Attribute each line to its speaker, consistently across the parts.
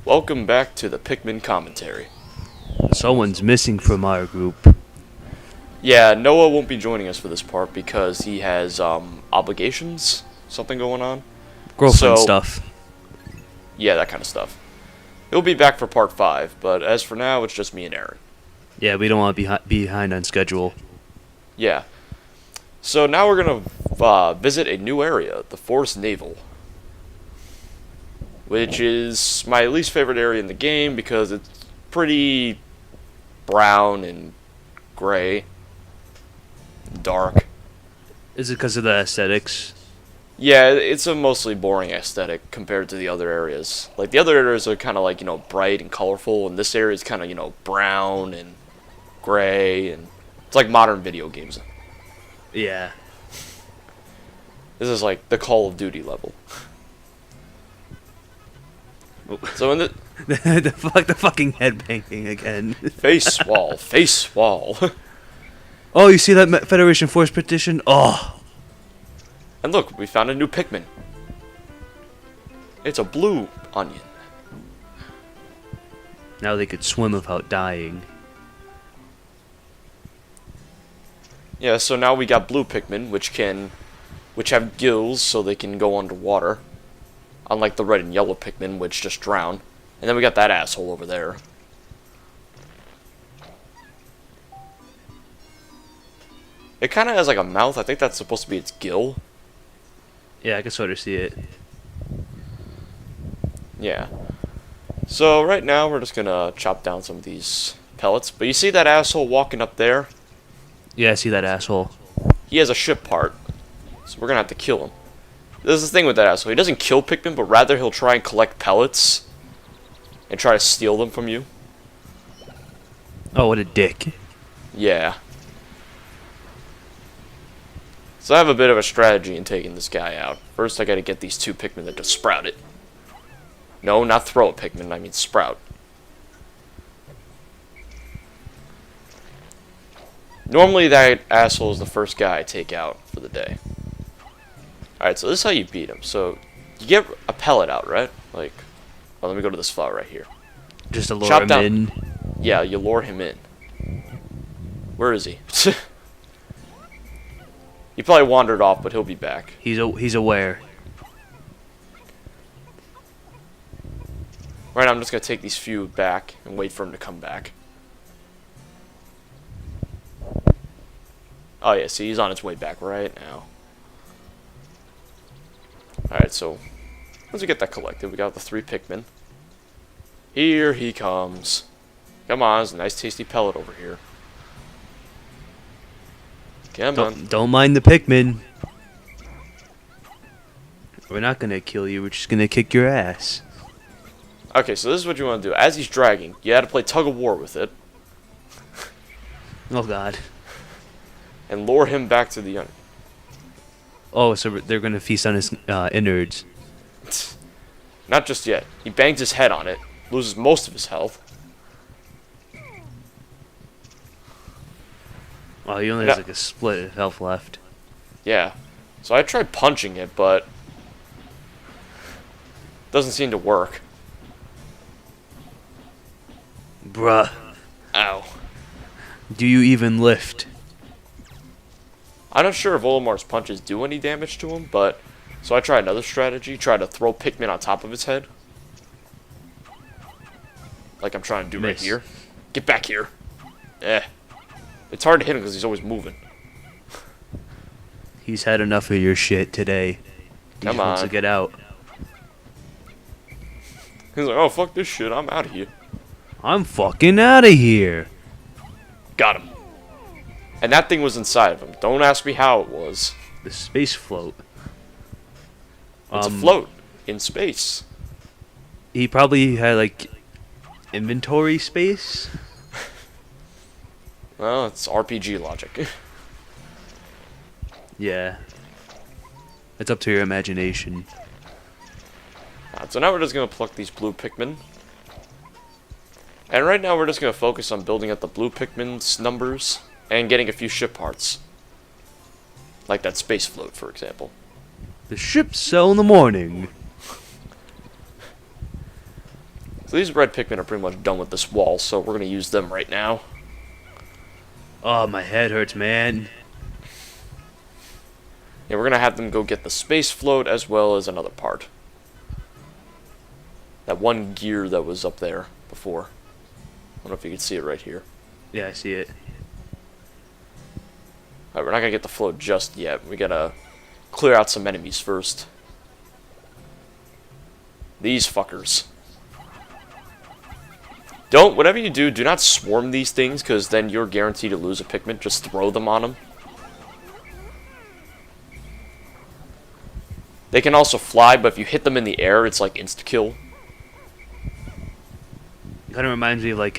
Speaker 1: Welcome back to the Pikmin commentary.
Speaker 2: Someone's missing from our group.
Speaker 1: Yeah, Noah won't be joining us for this part because he has obligations, something going on.
Speaker 2: Girlfriend stuff.
Speaker 1: Yeah, that kind of stuff. He'll be back for part 5, but as for now, it's just me and Aaron.
Speaker 2: Yeah, we don't want to be behind on schedule.
Speaker 1: Yeah. So now we're going to visit a new area, the Forest Navel. Which is my least favorite area in the game because it's pretty brown and gray. Dark.
Speaker 2: Is it because of the aesthetics?
Speaker 1: Yeah, it's a mostly boring aesthetic compared to the other areas. Like, the other areas are kind of like, bright and colorful, and this area is kind of, brown and gray, and it's like modern video games.
Speaker 2: Yeah.
Speaker 1: This is like the Call of Duty level. So in the
Speaker 2: the fucking headbanging again.
Speaker 1: face wall, face wall.
Speaker 2: Oh, you see that Federation Force petition? Oh.
Speaker 1: And look, we found a new Pikmin. It's a blue onion.
Speaker 2: Now they could swim without dying.
Speaker 1: Yeah, so now we got blue Pikmin, which have gills so they can go underwater. Unlike the red and yellow Pikmin, which just drown. And then we got that asshole over there. It kind of has like a mouth. I think that's supposed to be its gill.
Speaker 2: Yeah, I can sort of see it.
Speaker 1: Yeah. So right now we're just gonna chop down some of these pellets. But you see that asshole walking up there?
Speaker 2: Yeah, I see that asshole.
Speaker 1: He has a ship part. So we're gonna have to kill him. This is the thing with that asshole. He doesn't kill Pikmin, but rather he'll try and collect pellets and try to steal them from you.
Speaker 2: Oh, what a dick.
Speaker 1: Yeah. So I have a bit of a strategy in taking this guy out. First, I gotta get these 2 Pikmin that just sprout it. No, not throw a Pikmin, I mean sprout. Normally that asshole is the first guy I take out for the day. Alright, so this is how you beat him. So, you get a pellet out, right? Like, oh, let me go to this flower right here.
Speaker 2: Just to lure him in?
Speaker 1: Yeah, you lure him in. Where is he? He probably wandered off, but he'll be back.
Speaker 2: He's aware.
Speaker 1: Right now, I'm just going to take these few back and wait for him to come back. Oh, yeah, see, he's on his way back right now. Alright, so once we get that collected, we got the 3 Pikmin. Here he comes. Come on, there's a nice tasty pellet over here. Come on.
Speaker 2: Don't mind the Pikmin. We're not gonna kill you, we're just gonna kick your ass.
Speaker 1: Okay, so this is what you want to do. As he's dragging, you had to play tug of war with it.
Speaker 2: Oh god.
Speaker 1: And lure him back to the
Speaker 2: Oh, so they're gonna feast on his innards.
Speaker 1: Not just yet. He bangs his head on it, loses most of his health.
Speaker 2: Oh, he only has like a split of health left.
Speaker 1: Yeah. So I tried punching it, but doesn't seem to work.
Speaker 2: Bruh.
Speaker 1: Ow.
Speaker 2: Do you even lift?
Speaker 1: I'm not sure if Olimar's punches do any damage to him, but so I tried another strategy, try to throw Pikmin on top of his head. Like I'm trying to do right here. Get back here. Eh. It's hard to hit him because he's always moving.
Speaker 2: He's had enough of your shit today. He
Speaker 1: Come
Speaker 2: just wants to
Speaker 1: on.
Speaker 2: get out.
Speaker 1: He's like, oh, fuck this shit, I'm out of here.
Speaker 2: I'm fucking out of here.
Speaker 1: Got him. And that thing was inside of him. Don't ask me how it was.
Speaker 2: The space float.
Speaker 1: It's a float in space.
Speaker 2: He probably had like inventory space.
Speaker 1: Well, it's RPG logic.
Speaker 2: Yeah. It's up to your imagination.
Speaker 1: So now we're just going to pluck these blue Pikmin. And right now we're just going to focus on building up the blue Pikmin's numbers and getting a few ship parts. Like that space float, for example.
Speaker 2: The ships sail in the morning.
Speaker 1: So these red Pikmin are pretty much done with this wall, so we're going to use them right now.
Speaker 2: Oh, my head hurts, man.
Speaker 1: Yeah, we're going to have them go get the space float as well as another part. That one gear that was up there before. I don't know if you can see it right here.
Speaker 2: Yeah, I see it.
Speaker 1: Alright, we're not going to get the float just yet. We got to clear out some enemies first. These fuckers. Whatever you do, do not swarm these things, because then you're guaranteed to lose a Pikmin. Just throw them on them. They can also fly, but if you hit them in the air, it's like insta-kill.
Speaker 2: It kind of reminds me of like,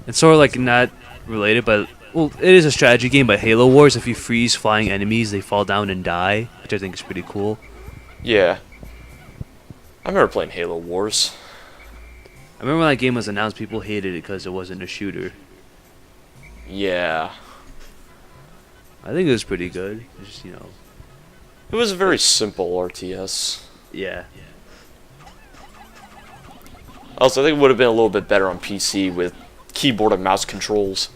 Speaker 2: it's sort of like not related, but, well, it is a strategy game, but Halo Wars, if you freeze flying enemies, they fall down and die, which I think is pretty cool.
Speaker 1: Yeah. I remember playing Halo Wars.
Speaker 2: I remember when that game was announced, people hated it because it wasn't a shooter.
Speaker 1: Yeah.
Speaker 2: I think it was pretty good. It's just,
Speaker 1: It was a very simple RTS.
Speaker 2: yeah.
Speaker 1: Also, I think it would have been a little bit better on PC with keyboard and mouse controls.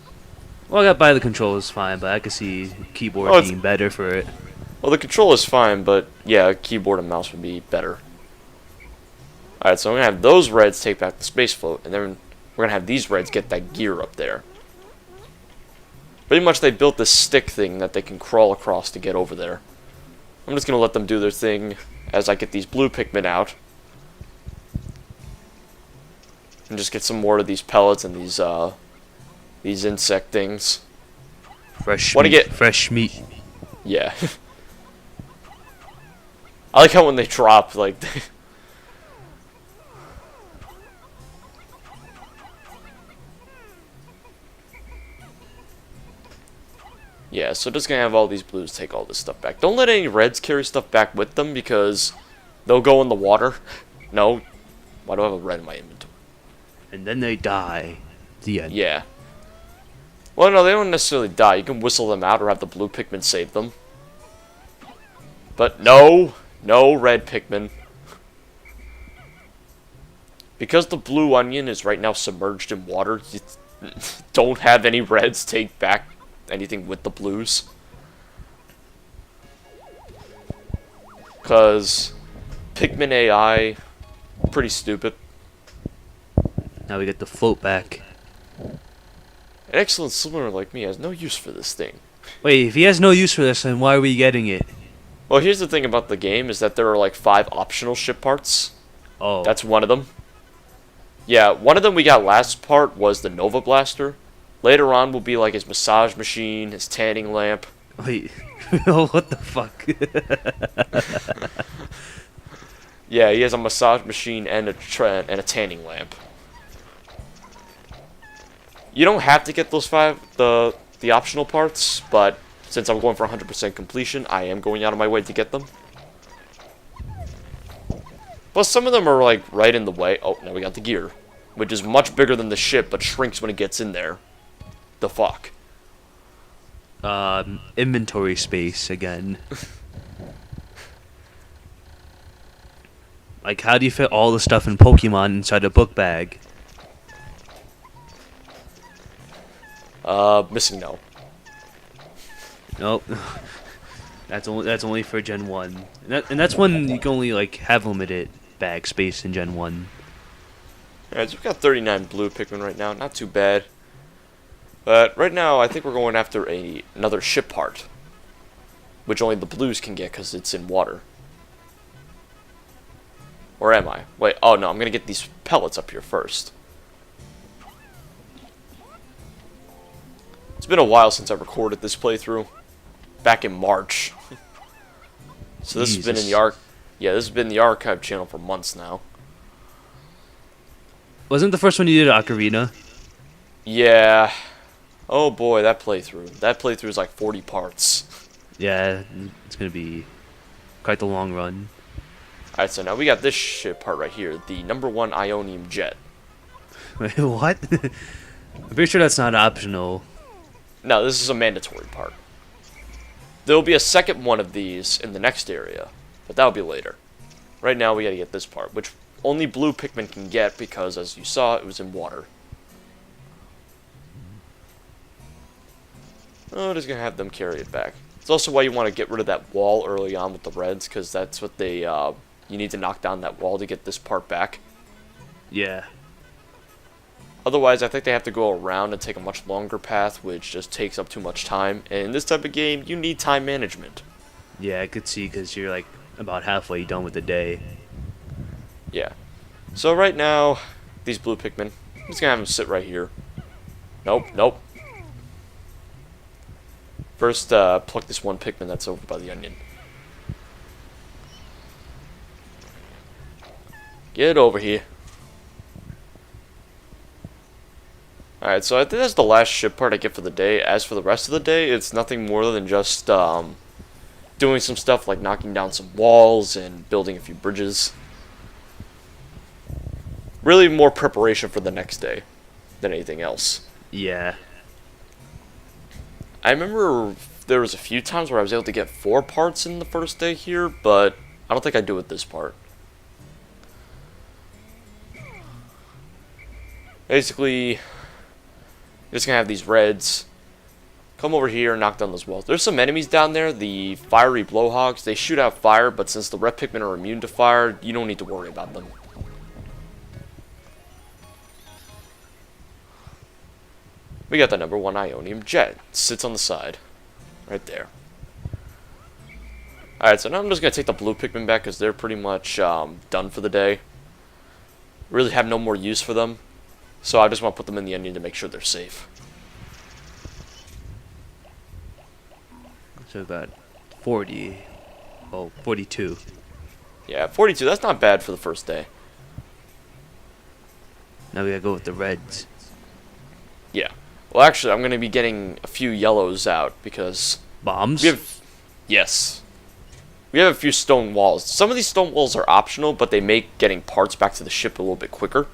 Speaker 2: Well, I got by the controls fine, but I could see keyboard being better for it.
Speaker 1: Well, the control is fine, but yeah, keyboard and mouse would be better. Alright, so I'm going to have those reds take back the space float, and then we're going to have these reds get that gear up there. Pretty much they built this stick thing that they can crawl across to get over there. I'm just going to let them do their thing as I get these blue Pikmin out. And just get some more of these pellets and these insect things.
Speaker 2: Fresh
Speaker 1: Wanna
Speaker 2: meat.
Speaker 1: get-
Speaker 2: Fresh meat.
Speaker 1: Yeah. I like how when they drop, like... Yeah, so just gonna have all these blues take all this stuff back. Don't let any reds carry stuff back with them, because they'll go in the water. No. Why do I have a red in my inventory?
Speaker 2: And then they die. The end.
Speaker 1: Yeah. Well, no, they don't necessarily die. You can whistle them out or have the blue Pikmin save them. But no red Pikmin. Because the blue onion is right now submerged in water, you don't have any reds take back anything with the blues. Because Pikmin AI, pretty stupid.
Speaker 2: Now we get the float back.
Speaker 1: An excellent swimmer like me has no use for this thing.
Speaker 2: Wait, if he has no use for this, then why are we getting it?
Speaker 1: Well, here's the thing about the game, is that there are like 5 optional ship parts.
Speaker 2: Oh.
Speaker 1: That's one of them. Yeah, one of them we got last part was the Nova Blaster. Later on will be like his massage machine, his tanning lamp.
Speaker 2: Wait. What the fuck?
Speaker 1: Yeah, he has a massage machine and a tanning lamp. You don't have to get those 5, the optional parts, but since I'm going for 100% completion, I am going out of my way to get them. Plus, some of them are like right in the way. Oh, now we got the gear, which is much bigger than the ship, but shrinks when it gets in there. The fuck?
Speaker 2: Inventory space again. Like, how do you fit all the stuff in Pokemon inside a book bag?
Speaker 1: Missing no.
Speaker 2: Nope. That's only for Gen 1. And that's when you can only like have limited bag space in Gen 1.
Speaker 1: Alright, so we've got 39 blue Pikmin right now. Not too bad. But right now, I think we're going after another ship part. Which only the blues can get because it's in water. Or am I? Wait, oh no, I'm going to get these pellets up here first. It's been a while since I recorded this playthrough. Back in March. So this has been in the this has been the archive channel for months now.
Speaker 2: Wasn't the first one you did Ocarina?
Speaker 1: Yeah. Oh boy, that playthrough. That playthrough is like 40 parts.
Speaker 2: Yeah, it's gonna be quite the long run.
Speaker 1: Alright, so now we got this ship part right here. The #1 Ionium jet.
Speaker 2: Wait, what? I'm pretty sure that's not optional.
Speaker 1: No, this is a mandatory part. There will be a second one of these in the next area, but that'll be later. Right now, we gotta get this part, which only blue Pikmin can get because, as you saw, it was in water. Oh, just gonna have them carry it back. It's also why you want to get rid of that wall early on with the reds, because that's what they, you need to knock down that wall to get this part back.
Speaker 2: Yeah.
Speaker 1: Otherwise, I think they have to go around and take a much longer path, which just takes up too much time. And in this type of game, you need time management.
Speaker 2: Yeah, I could see, because you're like about halfway done with the day.
Speaker 1: Yeah. So right now, these blue Pikmin, I'm just gonna have them sit right here. Nope, nope. First, pluck this one Pikmin that's over by the onion. Get over here. Alright, so I think that's the last ship part I get for the day. As for the rest of the day, it's nothing more than just doing some stuff like knocking down some walls and building a few bridges. Really more preparation for the next day than anything else.
Speaker 2: Yeah.
Speaker 1: I remember there was a few times where I was able to get 4 parts in the first day here, but I don't think I do it this part. Basically, you're just gonna have these reds come over here and knock down those walls. There's some enemies down there, the fiery blowhogs. They shoot out fire, but since the red Pikmin are immune to fire, you don't need to worry about them. We got the number 1 Ionium jet. It sits on the side. Right there. Alright, so now I'm just going to take the blue Pikmin back because they're pretty much done for the day. Really have no more use for them. So I just want to put them in the onion to make sure they're safe.
Speaker 2: So about 40. Oh, 42.
Speaker 1: Yeah, 42. That's not bad for the first day.
Speaker 2: Now we gotta go with the reds.
Speaker 1: Yeah. Well, actually, I'm going to be getting a few yellows out because...
Speaker 2: Bombs?
Speaker 1: Yes. We have a few stone walls. Some of these stone walls are optional, but they make getting parts back to the ship a little bit quicker.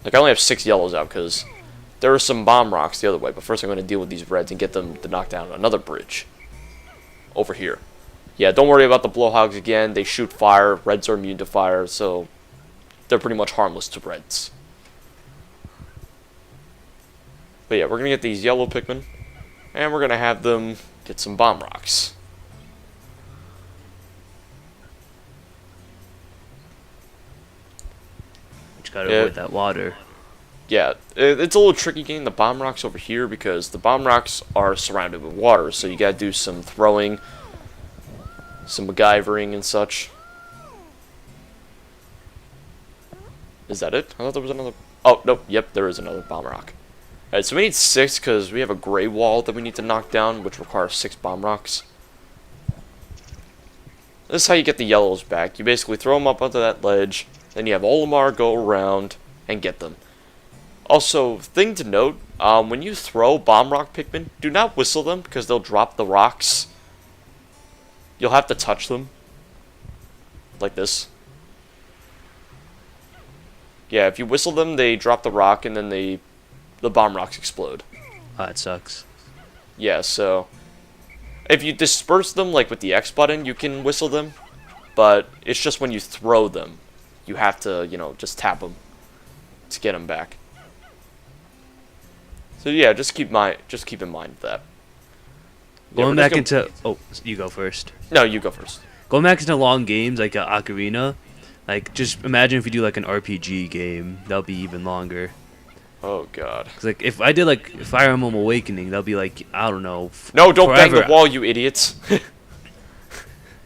Speaker 1: Like, I only have 6 yellows out because there are some bomb rocks the other way. But first I'm going to deal with these reds and get them to knock down another bridge. Over here. Yeah, don't worry about the blowhogs again. They shoot fire. Reds are immune to fire, so they're pretty much harmless to reds. But yeah, we're going to get these yellow Pikmin, and we're going to have them get some bomb rocks.
Speaker 2: Just gotta avoid that water.
Speaker 1: Yeah, it's a little tricky getting the bomb rocks over here because the bomb rocks are surrounded with water, so you got to do some throwing, some MacGyvering and such. Is that it? I thought there was another... Oh, nope, yep, there is another bomb rock. Alright, so we need 6 because we have a gray wall that we need to knock down, which requires 6 bomb rocks. This is how you get the yellows back. You basically throw them up onto that ledge, then you have Olimar go around and get them. Also, thing to note, when you throw bomb rock Pikmin, do not whistle them because they'll drop the rocks. You'll have to touch them. Like this. Yeah, if you whistle them, they drop the rock and then the bomb rocks explode.
Speaker 2: Ah, it sucks.
Speaker 1: Yeah, so if you disperse them, like with the X button, you can whistle them, but it's just when you throw them, you have to, you know, just tap them to get them back. So yeah, just keep in mind that.
Speaker 2: Going back into... Oh, you go first.
Speaker 1: No, you go first.
Speaker 2: Going back into long games like Ocarina, like, just imagine if you do like an RPG game, that'll be even longer.
Speaker 1: Oh god.
Speaker 2: 'Cause, like, if I did like Fire Emblem Awakening, that'll be like, I don't know.
Speaker 1: No, don't
Speaker 2: forever.
Speaker 1: bang the wall, you idiots.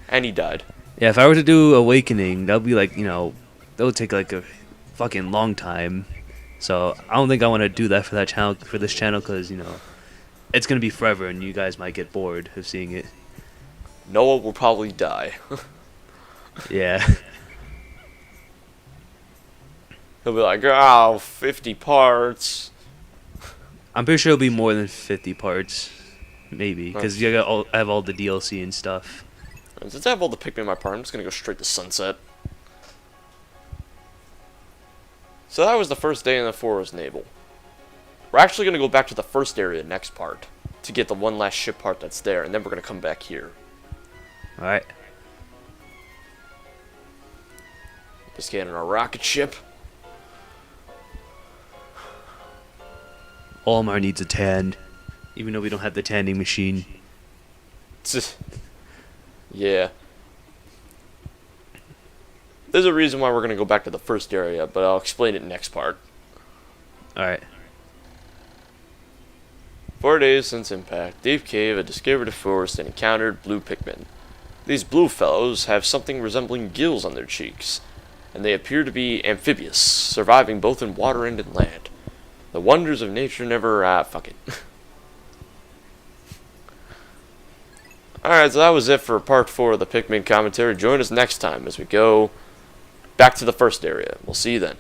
Speaker 1: And he died.
Speaker 2: Yeah, if I were to do Awakening, that'll be like, you know, that would take like a fucking long time. So I don't think I want to do that for that channel, for this channel, because, you know, it's gonna be forever, and you guys might get bored of seeing it.
Speaker 1: Noah will probably die.
Speaker 2: Yeah.
Speaker 1: He'll be like, oh, 50 parts.
Speaker 2: I'm pretty sure it'll be more than 50 parts, maybe, because you got I have all the DLC and stuff.
Speaker 1: Since I have all the Pikmin in my part, I'm just gonna go straight to sunset. So that was the first day in the Forest Naval. We're actually gonna go back to the first area next part to get the one last ship part that's there, and then we're gonna come back here.
Speaker 2: Alright.
Speaker 1: Just getting our rocket ship.
Speaker 2: Olimar needs a tan, even though we don't have the tanning machine.
Speaker 1: Yeah. There's a reason why we're going to go back to the first area, but I'll explain it next part.
Speaker 2: Alright.
Speaker 1: 4 days since impact, Deep Cave had discovered a forest and encountered blue Pikmin. These blue fellows have something resembling gills on their cheeks, and they appear to be amphibious, surviving both in water and in land. The wonders of nature never, fuck it. Alright, so that was it for part 4 of the Pikmin commentary. Join us next time as we go back to the first area. We'll see you then.